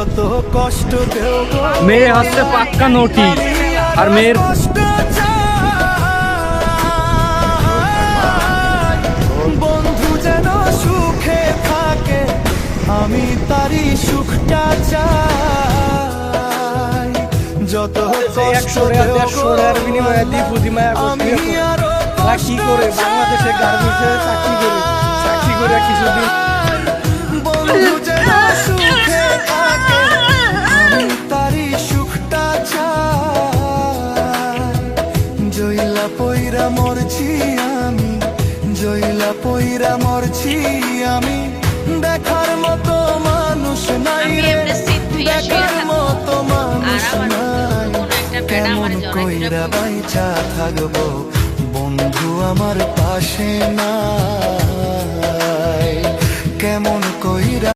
যত কষ্ট দেও গো, মেয়ে হচ্ছে পাক্কা নোটি আর মেয়ের কষ্ট চাই। বন্ধু যেন সুখে থাকে, আমি তারই সুখটা চাই। যত কষ্ট দেও গো, বিনিময়ে দীপুদি মায়া আমি আরো কি করে বাংলাদেশে গার্মেন্টসে চাকরি করে কিছুদিন বন্ধু যেন সুখে থাকে, আমি তারই সুখটা চাই। জইলা পইরা মরছি আমি, জইলা পইরা মরছি আমি, দেখার মতো মানুষ নাই রে, দেখার মতো মানুষ নাই। কেমন কইরা বাইচা থাকবো, বন্ধু আমার পাশে নাই, কেমন কইরা